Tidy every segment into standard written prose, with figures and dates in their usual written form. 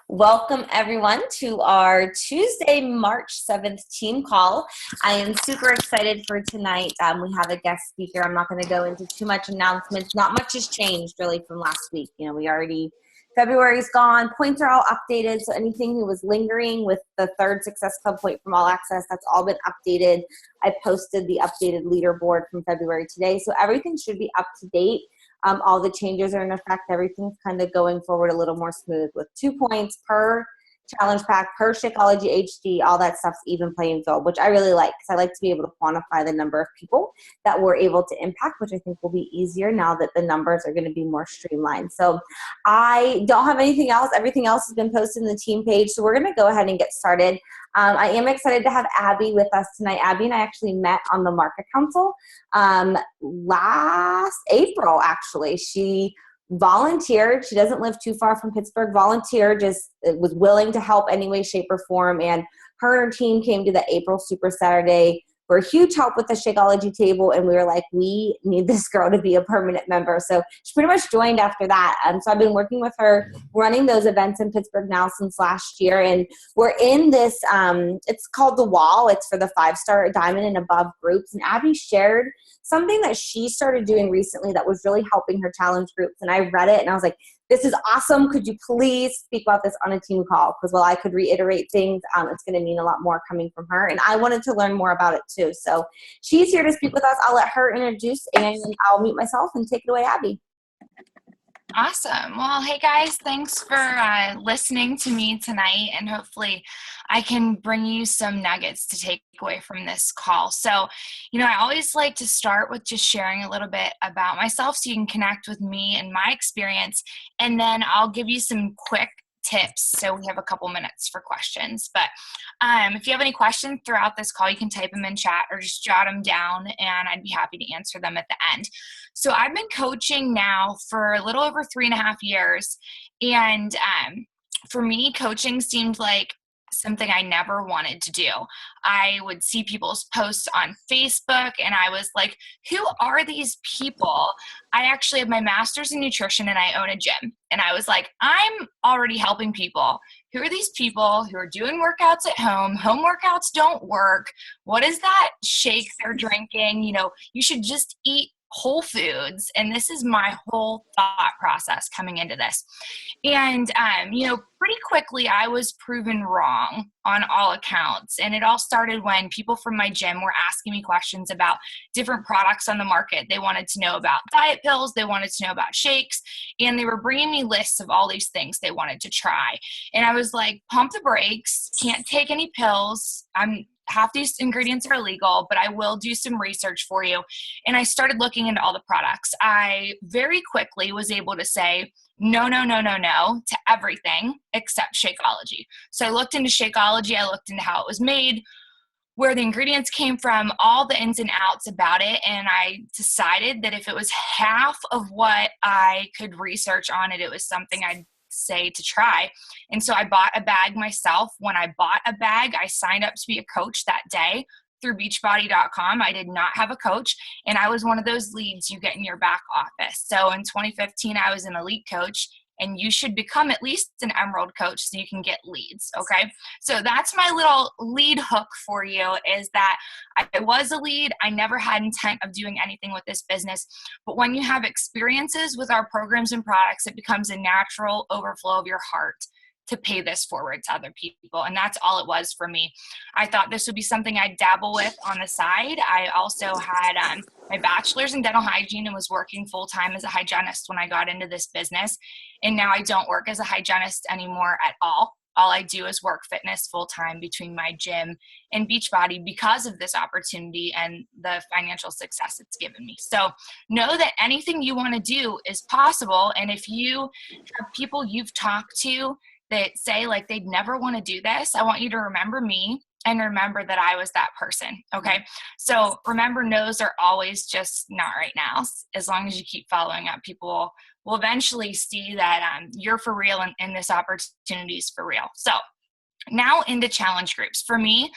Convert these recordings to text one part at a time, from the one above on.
Welcome everyone to our Tuesday, March 7th team call. I am super excited for tonight. We have a guest speaker. I'm not going to go into too much announcements. Not much has changed really from last week. February's gone. Points are all updated. So anything that was lingering with the third Success Club point from All Access, that's all been updated. I posted the updated leaderboard from February today. So everything should be up to date. All the changes are in effect. Everything's kind of going forward a little more smooth with 2 points per challenge pack, per Shakeology HD. All that stuff's even playing field, which I really like because I like to be able to quantify the number of people that we're able to impact, which I think will be easier now that the numbers are going to be more streamlined. So I don't have anything else. Everything else has been posted in the team page. So we're going to go ahead and get started. I am excited to have Abby with us tonight. Abby and I actually met on the Market Council last April, actually. She volunteered. She doesn't live too far from Pittsburgh. Volunteered, just was willing to help any way, shape, or form. And her and her team came to the April Super Saturday for a huge help with the Shakeology table. And we were like, we need this girl to be a permanent member. So she pretty much joined after that. So I've been working with her, running those events in Pittsburgh now since last year. And we're in this, it's called The Wall. It's for the 5-star diamond and above groups. And Abby shared something that she started doing recently that was really helping her challenge groups. And I read it and I was like, this is awesome. Could you please speak about this on a team call? Because while I could reiterate things, it's going to mean a lot more coming from her. And I wanted to learn more about it too. So she's here to speak with us. I'll let her introduce and I'll mute myself and take it away, Abby. Awesome. Well, hey guys, thanks for listening to me tonight, and hopefully I can bring you some nuggets to take away from this call. So, I always like to start with just sharing a little bit about myself so you can connect with me and my experience, and then I'll give you some quick tips so we have a couple minutes for questions. But if you have any questions throughout this call, you can type them in chat or just jot them down and I'd be happy to answer them at the end. So I've been coaching now for a little over 3.5 years, and for me, coaching seemed like something I never wanted to do. I would see people's posts on Facebook and I was like, who are these people? I actually have my master's in nutrition and I own a gym. And I was like, I'm already helping people. Who are these people who are doing workouts at home? Home workouts don't work. What is that shake they're drinking? You should just eat whole foods. And this is my whole thought process coming into this. And, pretty quickly I was proven wrong on all accounts. And it all started when people from my gym were asking me questions about different products on the market. They wanted to know about diet pills. They wanted to know about shakes. And they were bringing me lists of all these things they wanted to try. And I was like, pump the brakes, can't take any pills. Half these ingredients are illegal, but I will do some research for you. And I started looking into all the products. I very quickly was able to say, no to everything except Shakeology. So I looked into Shakeology. I looked into how it was made, where the ingredients came from, all the ins and outs about it. And I decided that if it was half of what I could research on it, it was something I'd say to try. And so I bought a bag myself. When I bought a bag, I signed up to be a coach that day through beachbody.com. I did not have a coach, and I was one of those leads you get in your back office. So in 2015, I was an elite coach, and you should become at least an emerald coach so you can get leads. Okay. So that's my little lead hook for you, is that I was a lead. I never had intent of doing anything with this business, but when you have experiences with our programs and products, it becomes a natural overflow of your heart to pay this forward to other people. And that's all it was for me. I thought this would be something I'd dabble with on the side. I also had my bachelor's in dental hygiene and was working full-time as a hygienist when I got into this business. And now I don't work as a hygienist anymore at all. All I do is work fitness full-time between my gym and Beachbody because of this opportunity and the financial success it's given me. So know that anything you want to do is possible. And if you have people you've talked to that say like they'd never want to do this, I want you to remember me and remember that I was that person. Okay. So remember, no's are always just not right now. As long as you keep following up, people will eventually see that you're for real and this opportunity is for real. So now into challenge groups. For me,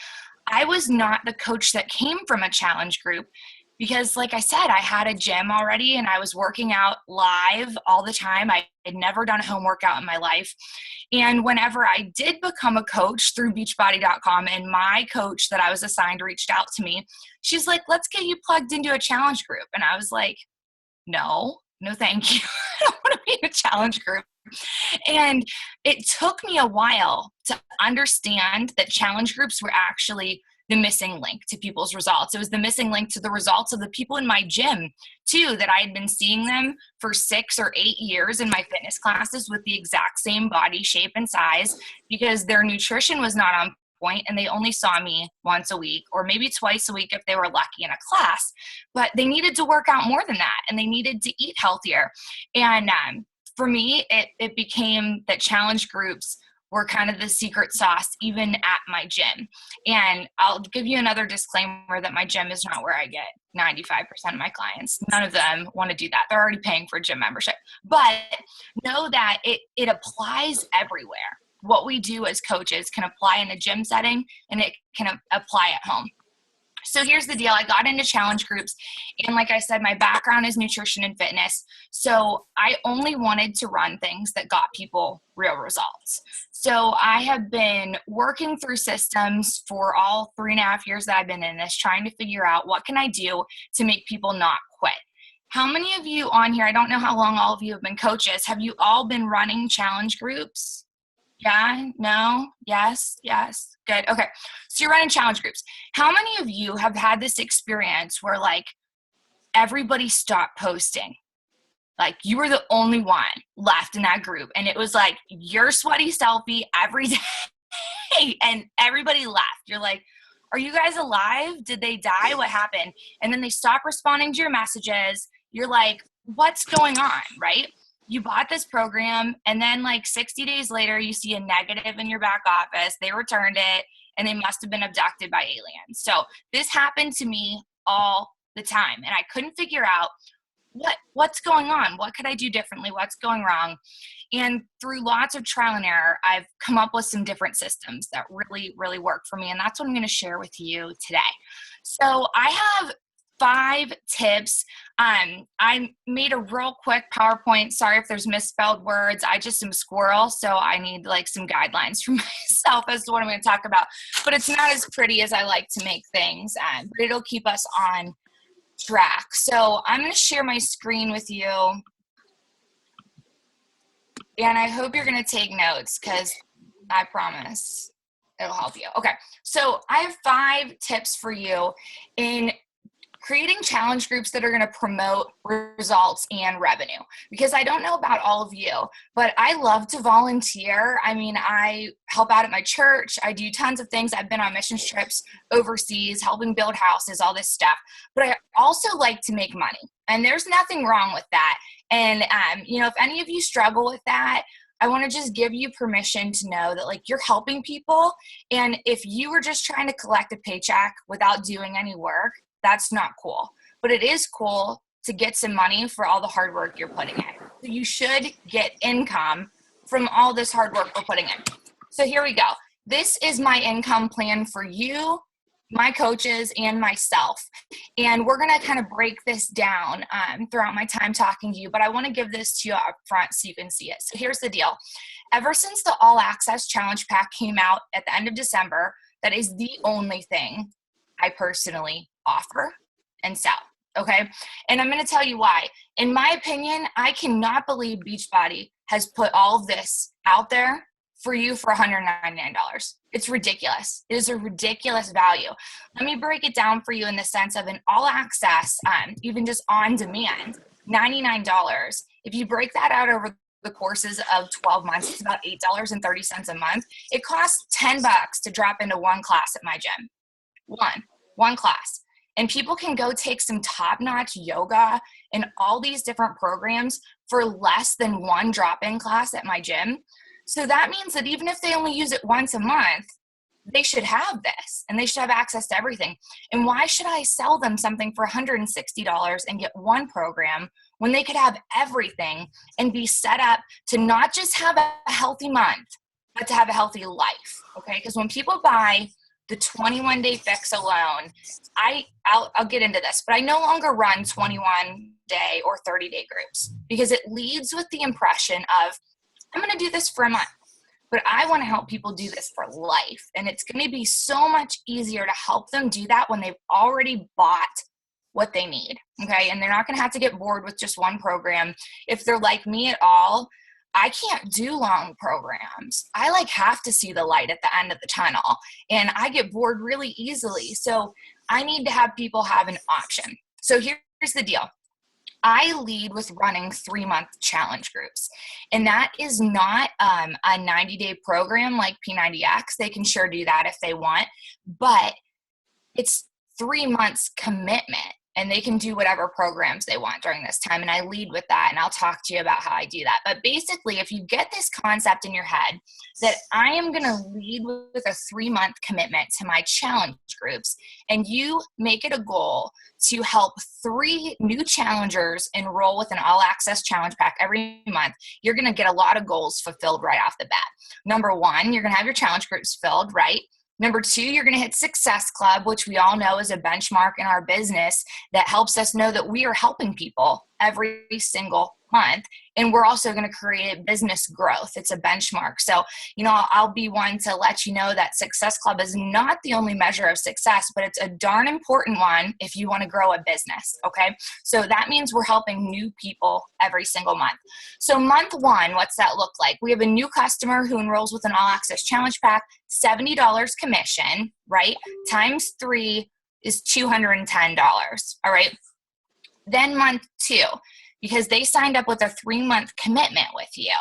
I was not the coach that came from a challenge group. because like I said, I had a gym already and I was working out live all the time. I had never done a home workout in my life. And whenever I did become a coach through beachbody.com, and my coach that I was assigned reached out to me, she's like, let's get you plugged into a challenge group. And I was like, no, thank you. I don't want to be in a challenge group. And it took me a while to understand that challenge groups were actually the missing link to people's results. It was the missing link to the results of the people in my gym too, that I had been seeing them for 6 or 8 years in my fitness classes with the exact same body shape and size, because their nutrition was not on point and they only saw me once a week or maybe twice a week if they were lucky in a class. But they needed to work out more than that, and they needed to eat healthier. And for me, it became that challenge groups were kind of the secret sauce even at my gym. And I'll give you another disclaimer that my gym is not where I get 95% of my clients. None of them want to do that. They're already paying for a gym membership. But know that it applies everywhere. What we do as coaches can apply in a gym setting, and it can apply at home. So here's the deal. I got into challenge groups, and like I said, my background is nutrition and fitness. So I only wanted to run things that got people real results. So I have been working through systems for all 3.5 years that I've been in this, trying to figure out what can I do to make people not quit. How many of you on here, I don't know how long all of you have been coaches, have you all been running challenge groups? Yeah, no, yes, good. Okay, so you're running challenge groups. How many of you have had this experience where like everybody stopped posting? Like you were the only one left in that group, and it was like your sweaty selfie every day and everybody left. You're like, are you guys alive? Did they die? What happened? And then they stop responding to your messages. You're like, what's going on, right? You bought this program, and then like 60 days later, you see a negative in your back office. They returned it, and they must have been abducted by aliens. So this happened to me all the time, and I couldn't figure out what's going on. What could I do differently? What's going wrong? And through lots of trial and error, I've come up with some different systems that really, really work for me, and that's what I'm going to share with you today. So I have 5 tips. I made a real quick PowerPoint. Sorry if there's misspelled words. I just am squirrel, so I need like some guidelines for myself as to what I'm going to talk about. But it's not as pretty as I like to make things, but it'll keep us on track. So I'm going to share my screen with you, and I hope you're going to take notes because I promise it'll help you. Okay, so I have 5 tips for you in creating challenge groups that are going to promote results and revenue. Because I don't know about all of you, but I love to volunteer. I mean, I help out at my church. I do tons of things. I've been on missions trips overseas, helping build houses, all this stuff. But I also like to make money, and there's nothing wrong with that. And, if any of you struggle with that, I want to just give you permission to know that like you're helping people. And if you were just trying to collect a paycheck without doing any work, that's not cool. But it is cool to get some money for all the hard work you're putting in. So you should get income from all this hard work we're putting in. So here we go. This is my income plan for you, my coaches, and myself. And we're going to kind of break this down throughout my time talking to you, but I want to give this to you up front so you can see it. So here's the deal. Ever since the All Access Challenge Pack came out at the end of December, that is the only thing I personally offer and sell. Okay. And I'm going to tell you why. In my opinion, I cannot believe Beachbody has put all of this out there for you for $199. It's ridiculous. It is a ridiculous value. Let me break it down for you in the sense of an all access, even just on demand, $99. If you break that out over the courses of 12 months, it's about $8.30 a month. It costs $10 to drop into one class at my gym. One class. And people can go take some top-notch yoga and all these different programs for less than one drop-in class at my gym. So that means that even if they only use it once a month, they should have this and they should have access to everything. And why should I sell them something for $160 and get one program when they could have everything and be set up to not just have a healthy month, but to have a healthy life, okay? Because when people buy the 21-day fix alone, I'll get into this, but I no longer run 21-day or 30-day groups because it leads with the impression of, I'm going to do this for a month, but I want to help people do this for life. And it's going to be so much easier to help them do that when they've already bought what they need. Okay. And they're not going to have to get bored with just one program. If they're like me at all, I can't do long programs. I have to see the light at the end of the tunnel, and I get bored really easily. So I need to have people have an option. So here's the deal. I lead with running 3-month challenge groups, and that is not a 90-day program like P90X. They can sure do that if they want, but it's 3 months commitment, and they can do whatever programs they want during this time. And I lead with that, and I'll talk to you about how I do that. But basically, if you get this concept in your head that I am going to lead with a 3-month commitment to my challenge groups, and you make it a goal to help 3 new challengers enroll with an all-access challenge pack every month, you're going to get a lot of goals fulfilled right off the bat. Number 1, you're going to have your challenge groups filled, right? Number 2, you're going to hit Success Club, which we all know is a benchmark in our business that helps us know that we are helping people every single month. And we're also going to create business growth. It's a benchmark. So, I'll be one to let you know that Success Club is not the only measure of success, but it's a darn important one if you want to grow a business. Okay. So that means we're helping new people every single month. So month 1, what's that look like? We have a new customer who enrolls with an all access challenge pack, $70 commission, right? Times 3 is $210. All right. Then month 2, because they signed up with a 3-month commitment with you,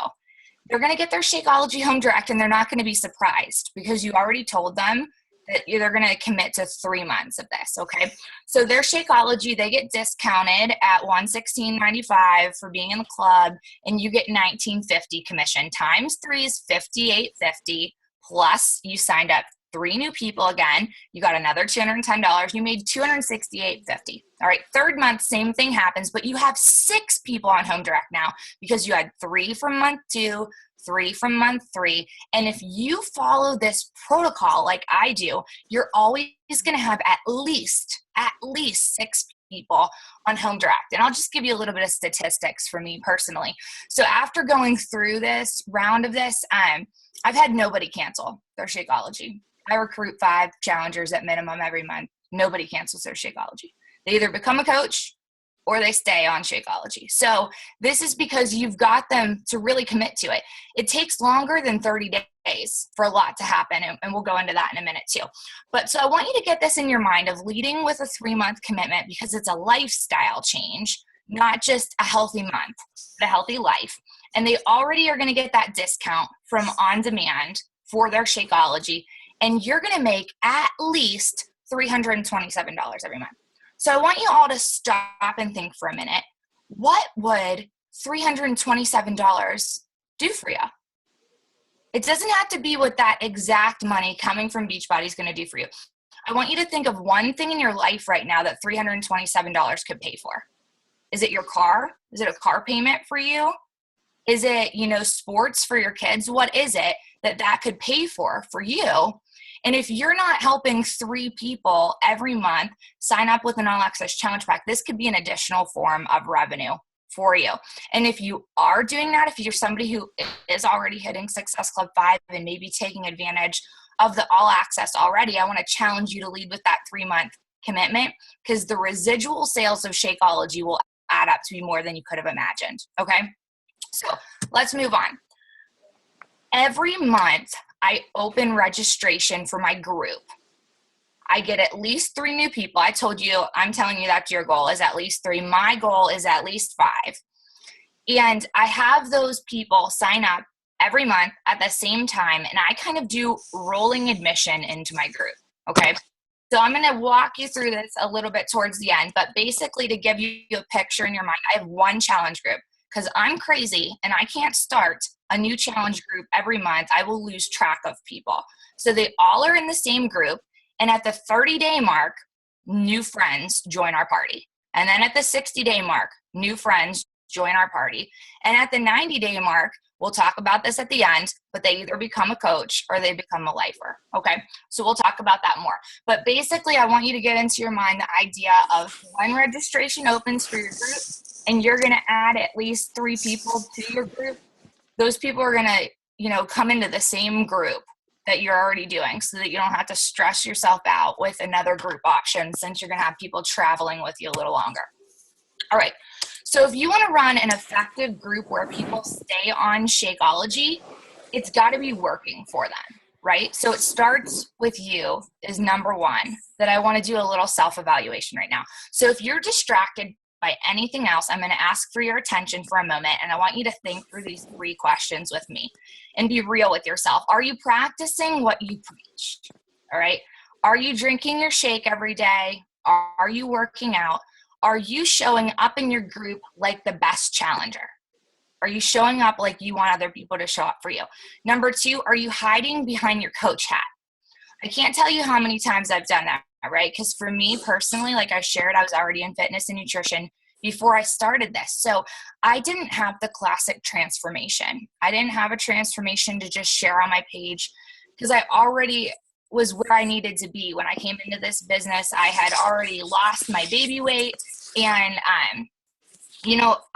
they're going to get their Shakeology Home Direct, and they're not going to be surprised because you already told them that they're going to commit to 3 months of this. Okay. So their Shakeology, they get discounted at $116.95 for being in the club, and you get $19.50 commission. Times 3 is $58.50. Plus you signed up 3 new people again, you got another $210, you made $268.50. All right, 3rd month, same thing happens, but you have 6 people on Home Direct now because you had 3 from month 2, 3 from month 3. And if you follow this protocol like I do, you're always going to have at least 6 people on Home Direct. And I'll just give you a little bit of statistics for me personally. So after going through this round of this, I've had nobody cancel their Shakeology. I recruit 5 challengers at minimum every month. Nobody cancels their Shakeology. They either become a coach or they stay on Shakeology. So this is because you've got them to really commit to it. It takes longer than 30 days for a lot to happen, and we'll go into that in a minute too. But so I want you to get this in your mind of leading with a 3-month commitment because it's a lifestyle change, not just a healthy month, but a healthy life. And they already are going to get that discount from On Demand for their Shakeology, and you're going to make at least $327 every month. So I want you all to stop and think for a minute. What would $327 do for you? It doesn't have to be what that exact money coming from Beachbody is going to do for you. I want you to think of one thing in your life right now that $327 could pay for. Is it your car? Is it a car payment for you? Is it, sports for your kids? What is it that could pay for you? And if you're not helping 3 people every month sign up with an all access challenge pack, this could be an additional form of revenue for you. And if you are doing that, if you're somebody who is already hitting Success Club 5 and maybe taking advantage of the all access already, I want to challenge you to lead with that 3-month commitment because the residual sales of Shakeology will add up to be more than you could have imagined. Okay. So let's move on. Every month, I open registration for my group. I get at least 3 new people. I told you, I'm telling you that's your goal is at least 3. My goal is at least 5. And I have those people sign up every month at the same time, and I kind of do rolling admission into my group. Okay. So I'm going to walk you through this a little bit towards the end, but basically to give you a picture in your mind, I have one challenge group because I'm crazy and I can't start a new challenge group every month. I will lose track of people. So they all are in the same group. And at the 30-day mark, new friends join our party. And then at the 60-day mark, new friends join our party. And at the 90-day mark, we'll talk about this at the end, but they either become a coach or they become a lifer, okay? So we'll talk about that more. But basically, I want you to get into your mind the idea of when registration opens for your group and you're gonna add at least 3 people to your group, those people are gonna, come into the same group that you're already doing so that you don't have to stress yourself out with another group option since you're gonna have people traveling with you a little longer. All right, so if you wanna run an effective group where people stay on Shakeology, it's gotta be working for them, right? So it starts with you is number one, that I wanna do a little self-evaluation right now. So if you're distracted by anything else, I'm going to ask for your attention for a moment, and I want you to think through these 3 questions with me and be real with yourself. Are you practicing what you preach? All right. Are you drinking your shake every day? Are you working out? Are you showing up in your group like the best challenger? Are you showing up like you want other people to show up for you? Number 2, are you hiding behind your coach hat? I can't tell you how many times I've done that, right? Because for me personally, like I shared, I was already in fitness and nutrition before I started this. So I didn't have the classic transformation. I didn't have a transformation to just share on my page because I already was where I needed to be. When I came into this business, I had already lost my baby weight and,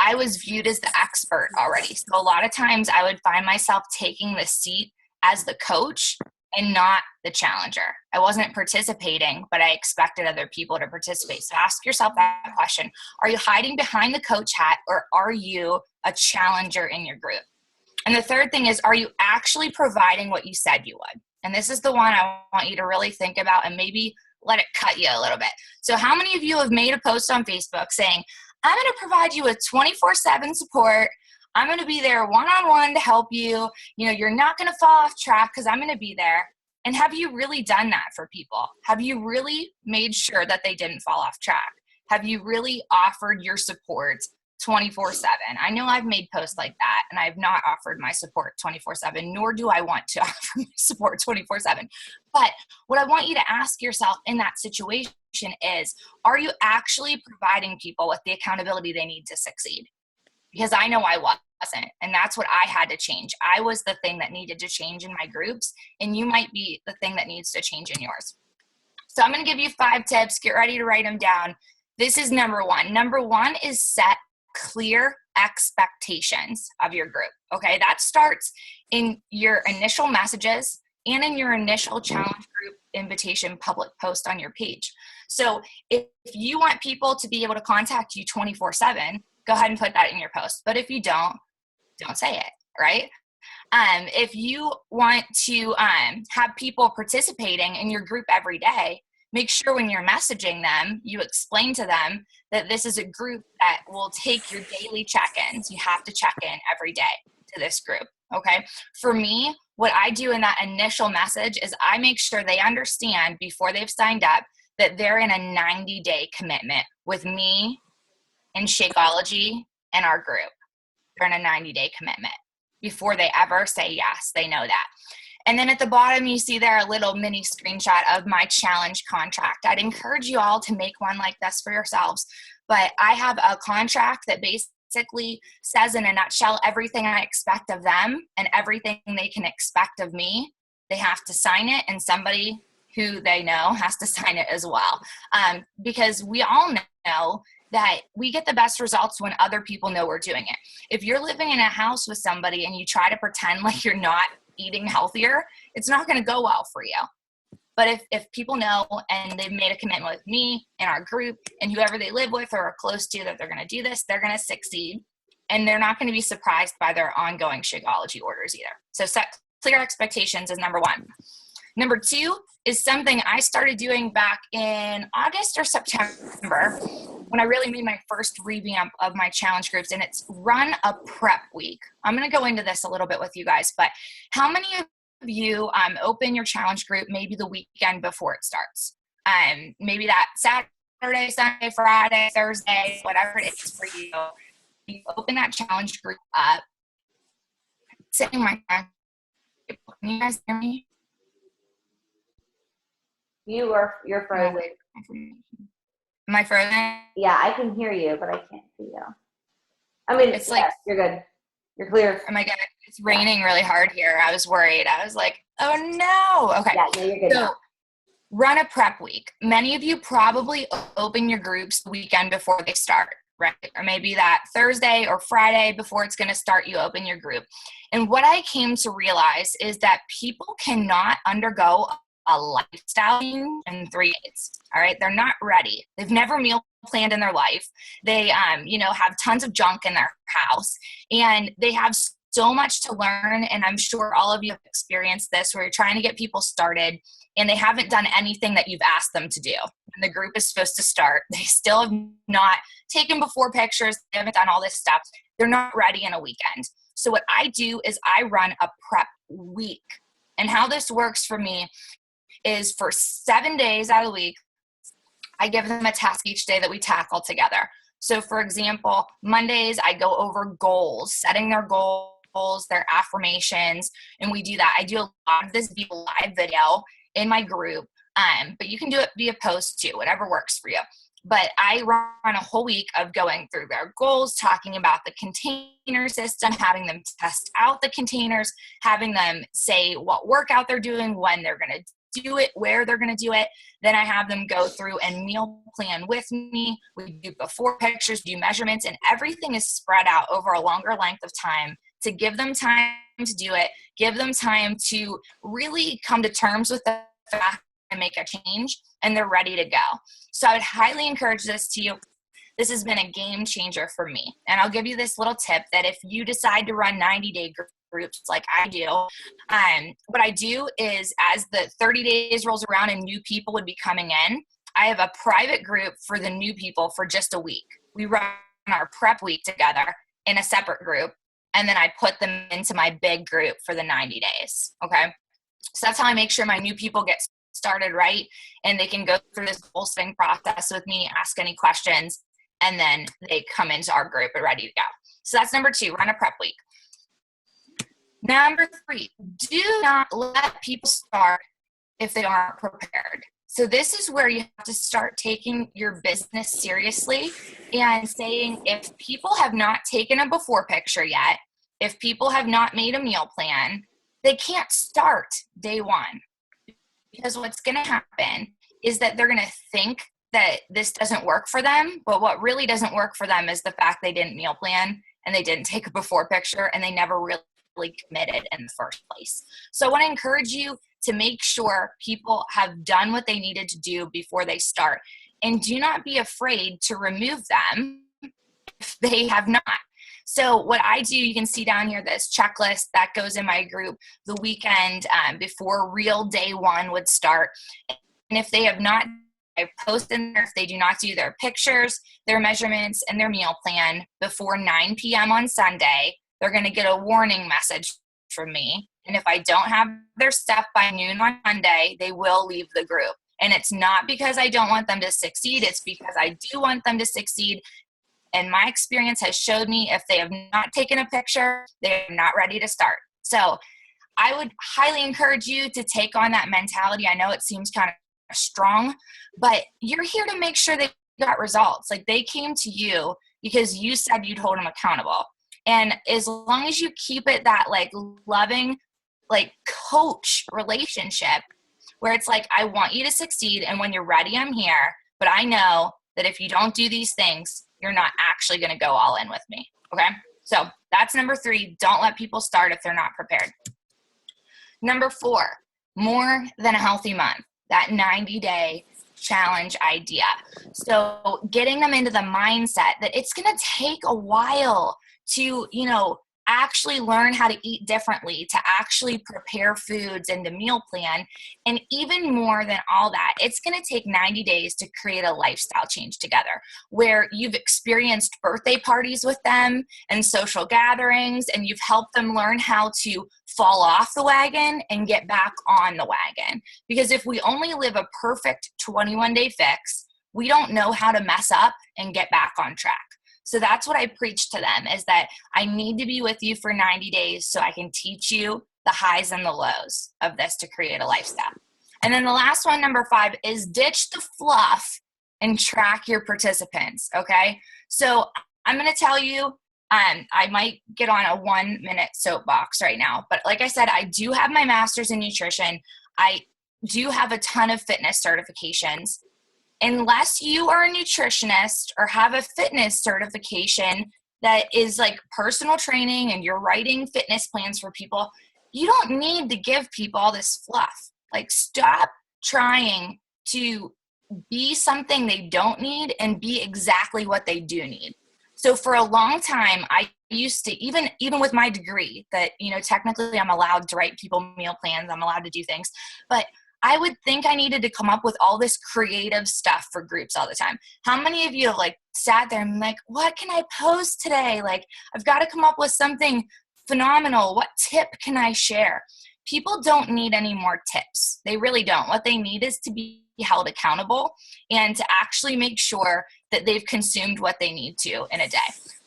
I was viewed as the expert already. So a lot of times I would find myself taking the seat as the coach and not the challenger. I wasn't participating, but I expected other people to participate. So ask yourself that question. Are you hiding behind the coach hat or are you a challenger in your group? And the third thing is, are you actually providing what you said you would? And this is the one I want you to really think about and maybe let it cut you a little bit. So how many of you have made a post on Facebook saying, I'm going to provide you with 24/7 support. I'm going to be there one-on-one to help you. You're not going to fall off track because I'm going to be there. And have you really done that for people? Have you really made sure that they didn't fall off track? Have you really offered your support 24/7? I know I've made posts like that and I've not offered my support 24/7, nor do I want to offer my support 24/7. But what I want you to ask yourself in that situation is, are you actually providing people with the accountability they need to succeed? Because I know I wasn't, and that's what I had to change. I was the thing that needed to change in my groups, and you might be the thing that needs to change in yours. So I'm going to give you 5 tips. Get ready to write them down. This is number 1. Number 1 is set clear expectations of your group. Okay, that starts in your initial messages and in your initial challenge group invitation public post on your page. So if you want people to be able to contact you 24/7, go ahead and put that in your post. But if you don't say it, right? If you want to have people participating in your group every day, make sure when you're messaging them, you explain to them that this is a group that will take your daily check-ins. You have to check in every day to this group, okay? For me, what I do in that initial message is I make sure they understand before they've signed up that they're in a 90-day commitment with me and Shakeology and our group. They're in a 90-day commitment. Before they ever say yes, they know that. And then at the bottom, you see there a little mini screenshot of my challenge contract. I'd encourage you all to make one like this for yourselves. But I have a contract that basically says in a nutshell everything I expect of them and everything they can expect of me. They have to sign it, and somebody who they know has to sign it as well. Because we all know that we get the best results when other people know we're doing it. If you're living in a house with somebody and you try to pretend like you're not eating healthier, it's not going to go well for you. But if people know and they've made a commitment with me and our group and whoever they live with or are close to that they're going to do this, they're going to succeed. And they're not going to be surprised by their ongoing Shakeology orders either. So set clear expectations is number 1. Number 2 is something I started doing back in August or September when I really made my first revamp of my challenge groups, and it's run a prep week. I'm going to go into this a little bit with you guys, but how many of you open your challenge group maybe the weekend before it starts? Maybe that Saturday, Sunday, Friday, Thursday, whatever it is for you. You open that challenge group up. Sitting my can you guys hear me? You're frozen. Am I frozen? Yeah, I can hear you, but I can't see you. I mean, It's like, you're good. You're clear. oh my God, it's raining really hard here. I was worried. I was like, oh no. Okay. Yeah, no, you're good now. Run a prep week. Many of you probably open your groups the weekend before they start, right? Or maybe that Thursday or Friday before it's going to start, you open your group. And what I came to realize is that people cannot undergo a lifestyle change in 3 days. All right. They're not ready. They've never meal planned in their life. They, have tons of junk in their house, and they have so much to learn. And I'm sure all of you have experienced this, where you're trying to get people started and they haven't done anything that you've asked them to do. And the group is supposed to start. They still have not taken before pictures. They haven't done all this stuff. They're not ready in a weekend. So what I do is I run a prep week. And how this works for me is for 7 days out of the week, I give them a task each day that we tackle together. So for example, Mondays, I go over goals, setting their goals, their affirmations, and we do that. I do a lot of this via live video in my group, but you can do it via post too, whatever works for you. But I run a whole week of going through their goals, talking about the container system, having them test out the containers, having them say what workout they're doing, when they're going to do it, where they're going to do it. Then I have them go through and meal plan with me. We do before pictures, do measurements, and everything is spread out over a longer length of time to give them time to do it, give them time to really come to terms with the fact and make a change, and they're ready to go. So I would highly encourage this to you. This has been a game changer for me. And I'll give you this little tip that if you decide to run 90-day groups like I do, what I do is as the 30 days rolls around and new people would be coming in, I have a private group for the new people for just a week. We run our prep week together in a separate group, and then I put them into my big group for the 90 days. Okay. So that's how I make sure my new people get started right, and they can go through this goal setting process with me, ask any questions, and then they come into our group and ready to go. So that's number 2, run a prep week. Number 3, do not let people start if they aren't prepared. So this is where you have to start taking your business seriously and saying, if people have not taken a before picture yet, if people have not made a meal plan, they can't start day one. Because what's going to happen is that they're going to think that this doesn't work for them, but what really doesn't work for them is the fact they didn't meal plan and they didn't take a before picture and they never really committed in the first place. So I want to encourage you to make sure people have done what they needed to do before they start, and do not be afraid to remove them if they have not. So what I do, you can see down here, this checklist that goes in my group the weekend before real day one would start. And if they have not, I post in there, if they do not do their pictures, their measurements, and their meal plan before 9 p.m. on Sunday, they're going to get a warning message from me. And if I don't have their stuff by noon on Monday, they will leave the group. And it's not because I don't want them to succeed. It's because I do want them to succeed. And my experience has showed me if they have not taken a picture, they're not ready to start. So I would highly encourage you to take on that mentality. I know it seems kind of strong, but you're here to make sure they got results. Like, they came to you because you said you'd hold them accountable. And as long as you keep it that like loving, like coach relationship where it's like, I want you to succeed, and when you're ready, I'm here. But I know that if you don't do these things, you're not actually going to go all in with me. Okay. So that's number 3. Don't let people start if they're not prepared. Number 4, more than a healthy month, that 90-day challenge idea. So getting them into the mindset that it's going to take a while to, actually learn how to eat differently, to actually prepare foods and to meal plan. And even more than all that, it's going to take 90 days to create a lifestyle change together, where you've experienced birthday parties with them and social gatherings, and you've helped them learn how to fall off the wagon and get back on the wagon. Because if we only live a perfect 21-day fix, we don't know how to mess up and get back on track. So that's what I preach to them, is that I need to be with you for 90 days so I can teach you the highs and the lows of this to create a lifestyle. And then the last one, number 5, is ditch the fluff and track your participants. Okay. So I'm going to tell you, I might get on a 1-minute soapbox right now, but like I said, I do have my master's in nutrition. I do have a ton of fitness certifications. Unless you are a nutritionist or have a fitness certification that is like personal training and you're writing fitness plans for people, you don't need to give people all this fluff. Like, stop trying to be something they don't need and be exactly what they do need. So for a long time, I used to, even with my degree that, technically I'm allowed to write people meal plans, I'm allowed to do things, but I would think I needed to come up with all this creative stuff for groups all the time. How many of you have like sat there and like, what can I post today? Like, I've got to come up with something phenomenal. What tip can I share? People don't need any more tips. They really don't. What they need is to be held accountable and to actually make sure that they've consumed what they need to in a day.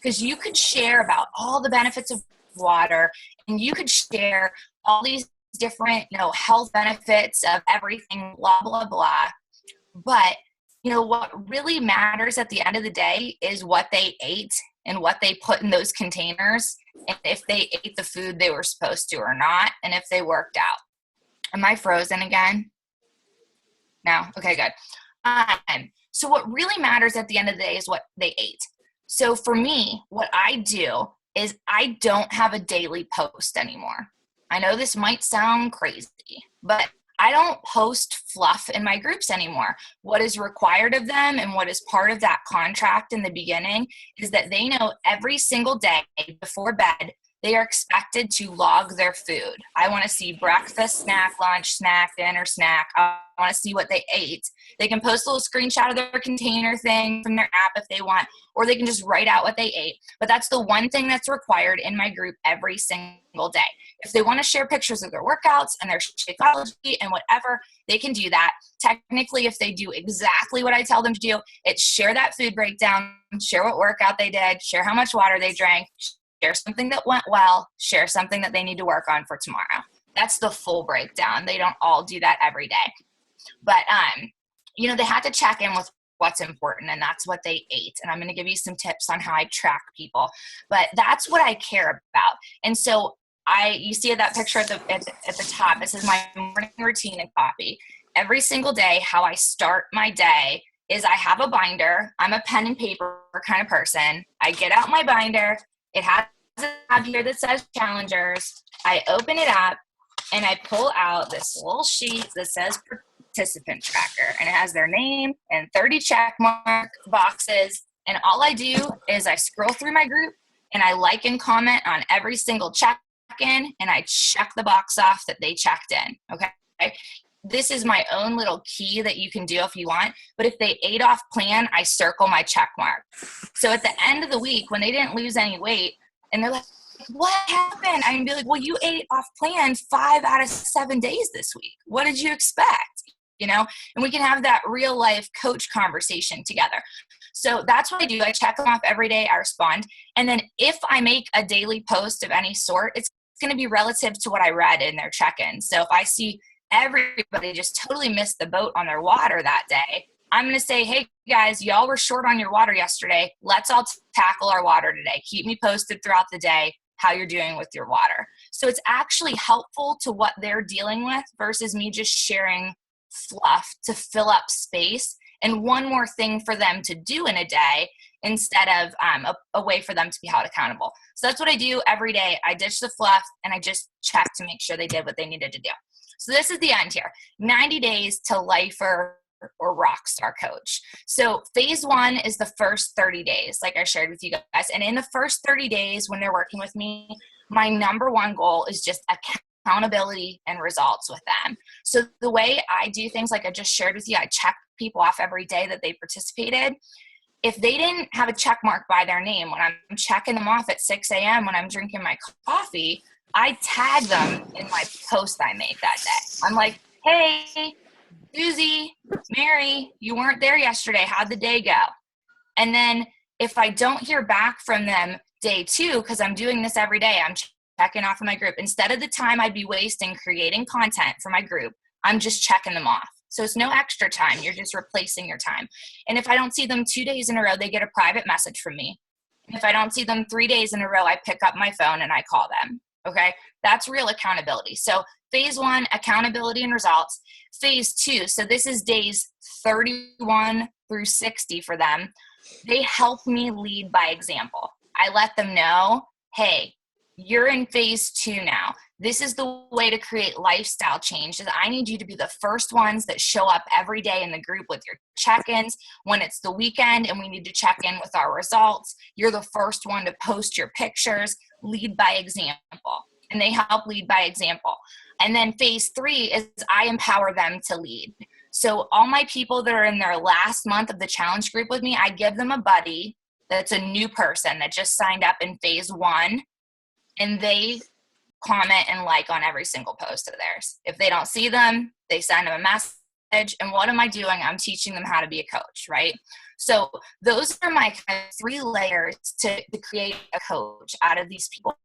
Because you could share about all the benefits of water, and you could share all these different, health benefits of everything, blah, blah, blah. But, what really matters at the end of the day is what they ate and what they put in those containers, and if they ate the food they were supposed to or not, and if they worked out. Am I frozen again? No? Okay, good. So what really matters at the end of the day is what they ate. So for me, what I do is I don't have a daily post anymore. I know this might sound crazy, but I don't post fluff in my groups anymore. What is required of them and what is part of that contract in the beginning is that they know every single day before bed, they are expected to log their food. I want to see breakfast, snack, lunch, snack, dinner, snack. I want to see what they ate. They can post a little screenshot of their container thing from their app if they want, or they can just write out what they ate. But that's the one thing that's required in my group every single day. If they want to share pictures of their workouts and their Shakeology and whatever, they can do that. Technically, if they do exactly what I tell them to do, it's share that food breakdown, share what workout they did, share how much water they drank, share something that went well, share something that they need to work on for tomorrow. That's the full breakdown. They don't all do that every day. But, they had to check in with what's important, and that's what they ate. And I'm going to give you some tips on how I track people. But that's what I care about. And so you see that picture at the top. It says my morning routine and copy. Every single day, how I start my day is I have a binder. I'm a pen and paper kind of person. I get out my binder. It has a tab here that says challengers. I open it up and I pull out this little sheet that says participant tracker, and it has their name and 30 check mark boxes. And all I do is I scroll through my group and I like and comment on every single check-in, and I check the box off that they checked in. Okay. This is my own little key that you can do if you want, but if they ate off plan, I circle my check mark. So at the end of the week, when they didn't lose any weight and they're like, what happened? I can be like, well, you ate off plan 5 out of 7 days this week. What did you expect? And we can have that real life coach conversation together. So that's what I do. I check them off every day. I respond. And then if I make a daily post of any sort, it's going to be relative to what I read in their check-in. So if I see everybody just totally missed the boat on their water that day, I'm going to say, hey guys, y'all were short on your water yesterday. Let's all tackle our water today. Keep me posted throughout the day how you're doing with your water. So it's actually helpful to what they're dealing with versus me just sharing fluff to fill up space and one more thing for them to do in a day instead of a way for them to be held accountable. So that's what I do every day. I ditch the fluff and I just check to make sure they did what they needed to do. So this is the end here. 90 days to lifer or rockstar coach. So phase 1 is the first 30 days, like I shared with you guys. And in the first 30 days when they're working with me, my number one goal is just accountability and results with them. So the way I do things, like I just shared with you, I check people off every day that they participated. If they didn't have a check mark by their name, when I'm checking them off at 6 a.m. when I'm drinking my coffee, I tag them in my post I make that day. I'm like, hey, Susie, Mary, you weren't there yesterday. How'd the day go? And then if I don't hear back from them day 2, because I'm doing this every day, I'm checking off of my group. Instead of the time I'd be wasting creating content for my group, I'm just checking them off. So it's no extra time. You're just replacing your time. And if I don't see them 2 days in a row, they get a private message from me. If I don't see them 3 days in a row, I pick up my phone and I call them. Okay. That's real accountability. So phase 1, accountability and results. Phase 2, so this is days 31 through 60 for them. They help me lead by example. I let them know, hey, you're in phase 2 now. This is the way to create lifestyle change. I need you to be the first ones that show up every day in the group with your check-ins. When it's the weekend and we need to check in with our results, you're the first one to post your pictures, lead by example. And they help lead by example. And then phase 3 is I empower them to lead. So all my people that are in their last month of the challenge group with me, I give them a buddy that's a new person that just signed up in phase 1, and they comment and like on every single post of theirs. If they don't see them, they send them a message. And what am I doing? I'm teaching them how to be a coach, right? So those are my kind of 3 layers to create a coach out of these people.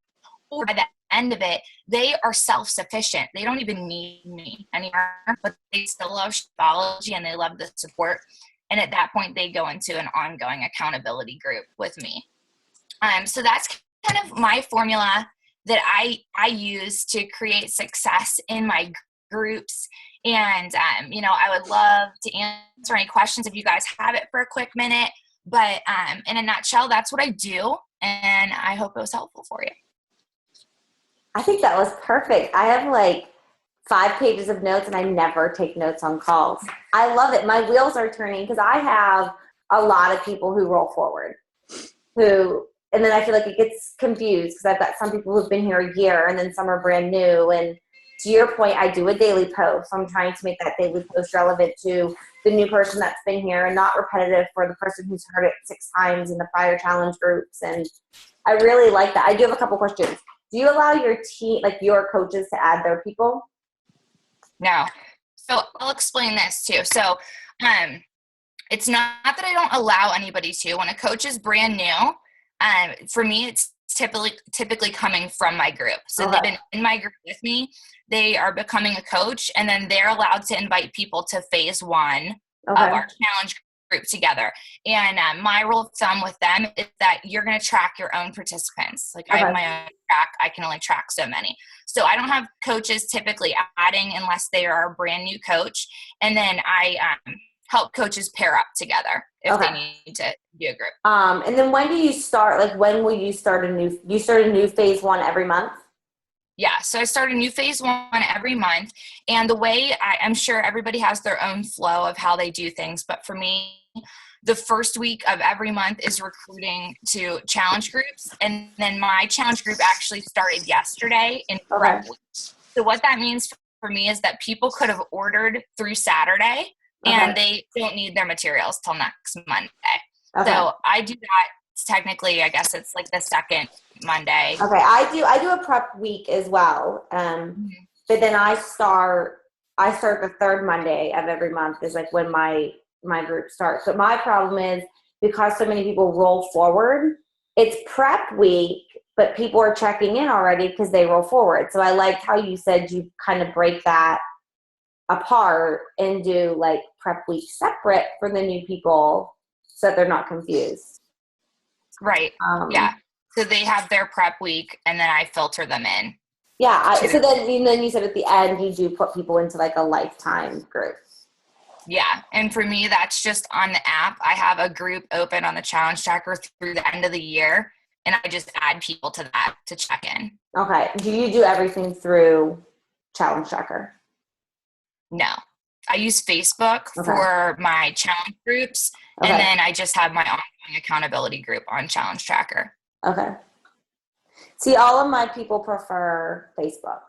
By the end of it, they are self-sufficient. They don't even need me anymore, but they still love Shapeology and they love the support. And at that point, they go into an ongoing accountability group with me. So that's kind of my formula that I use to create success in my groups. And, I would love to answer any questions if you guys have it for a quick minute. But in a nutshell, that's what I do. And I hope it was helpful for you. I think that was perfect. I have like 5 pages of notes and I never take notes on calls. I love it. My wheels are turning because I have a lot of people who roll forward and then I feel like it gets confused because I've got some people who've been here a year and then some are brand new. And to your point, I do a daily post. I'm trying to make that daily post relevant to the new person that's been here and not repetitive for the person who's heard it 6 times in the prior challenge groups. And I really like that. I do have a couple questions. Do you allow your team, like your coaches, to add their people? No. So I'll explain this too. So it's not that I don't allow anybody to. When a coach is brand new, for me, it's typically coming from my group. So They've been in my group with me. They are becoming a coach, and then they're allowed to invite people to phase 1 of our challenge group together. And my rule of thumb with them is that you're going to track your own participants. Like I have my own track. I can only track so many. So I don't have coaches typically adding unless they are a brand new coach. And then I help coaches pair up together if they need to do a group. And then when do you start? Like when will you start you start a new phase 1 every month? Yeah, so I start a new phase 1 every month. And the way I'm sure everybody has their own flow of how they do things. But for me, the first week of every month is recruiting to challenge groups. And then my challenge group actually started yesterday in prep week. So what that means for me is that people could have ordered through Saturday and they don't need their materials till next Monday. So I do that. Technically, I guess it's like the second Monday. Okay, I do a prep week as well. But then I start the 3rd Monday of every month is like when my group starts. But my problem is because so many people roll forward, it's prep week, but people are checking in already because they roll forward. So I liked how you said you kind of break that apart and do like prep week separate for the new people so that they're not confused. Right. Yeah. So they have their prep week and then I filter them in. Yeah. So then you said at the end, you do put people into like a lifetime group. Yeah. And for me, that's just on the app. I have a group open on the challenge tracker through the end of the year. And I just add people to that to check in. Okay. Do you do everything through challenge tracker? No. I use Facebook for my challenge groups. And then I just have my ongoing accountability group on Challenge Tracker. Okay. See, all of my people prefer Facebook.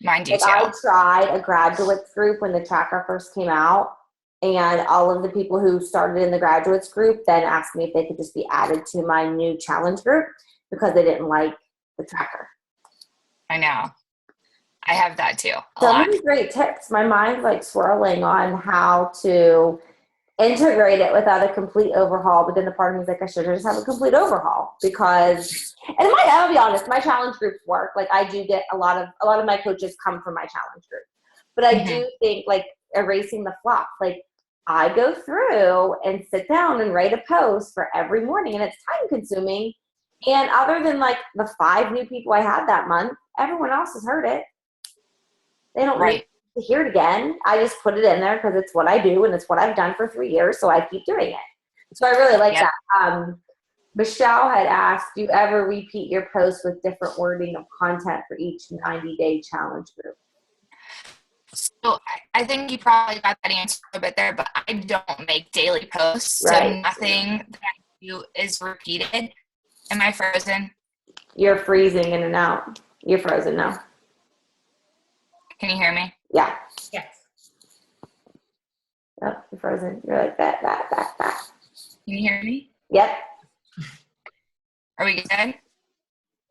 Mine do too. I tried a graduates group when the tracker first came out, and all of the people who started in the graduates group then asked me if they could just be added to my new challenge group because they didn't like the tracker. I know. I have that too. So many great tips. My mind's like swirling on how to integrate it without a complete overhaul, but then the part of me is like, I should just have a complete overhaul because, and I'll be honest, my challenge groups work. Like I do get a lot of my coaches come from my challenge group, but I do think like erasing the flop, like I go through and sit down and write a post for every morning, and it's time consuming And other than like the 5 new people I had that month, everyone else has heard it. They don't need to hear it again. I just put it in there because it's what I do and it's what I've done for 3 years, so I keep doing it. So I really like that. Michelle had asked, do you ever repeat your posts with different wording of content for each 90-day challenge group? So I think you probably got that answer a bit there, but I don't make daily posts, so nothing that I do is repeated. Am I frozen? You're freezing in and out. You're frozen now. Can you hear me? Yeah. Yes. Oh, you're frozen. You're like that. Can you hear me? Yep. Are we good?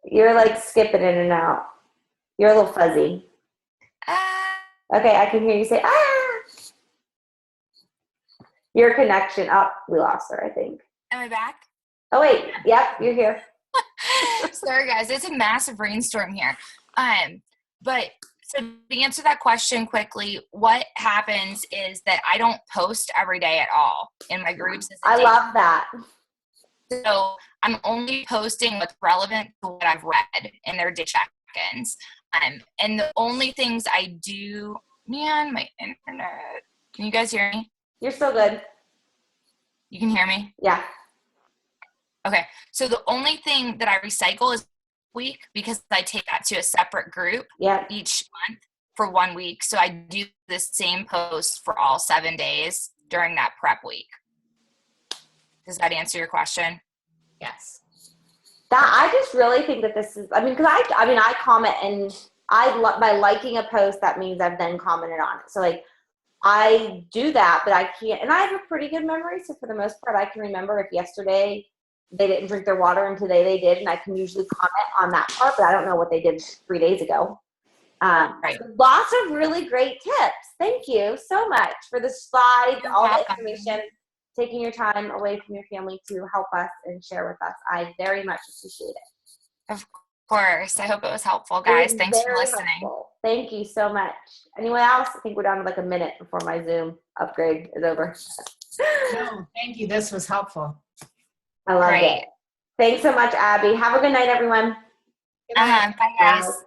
You're like skipping in and out. You're a little fuzzy. Okay, I can hear you say, ah! Your connection. Oh, we lost her, I think. Am I back? Oh, wait. Yep, you're here. Sorry, guys. It's a massive rainstorm here. But so to answer that question quickly, what happens is that I don't post every day at all in my groups. I love that. So I'm only posting what's relevant to what I've read in their day check-ins. And the only things I do, man, my internet. Can you guys hear me? You're still good. You can hear me? Yeah. Okay. So the only thing that I recycle is week because I take that to a separate group each month for 1 week. So I do the same post for all 7 days during that prep week. Does that answer your question? Yes. I just really think that this is, because I comment and by liking a post, that means I've then commented on it. So like I do that, but I can't, and I have a pretty good memory. So for the most part, I can remember if yesterday they didn't drink their water and today they did, and I can usually comment on that part, but I don't know what they did 3 days ago. Lots of really great tips. Thank you so much for the slides, all the information, taking your time away from your family to help us and share with us. I very much appreciate it. Of course. I hope it was helpful, guys. Thanks for listening. Helpful. Thank you so much. Anyone else? I think we're down to like a minute before my Zoom upgrade is over. No, thank you. This was helpful. I love it. Thanks so much, Abby. Have a good night, everyone. Good night. Bye, guys.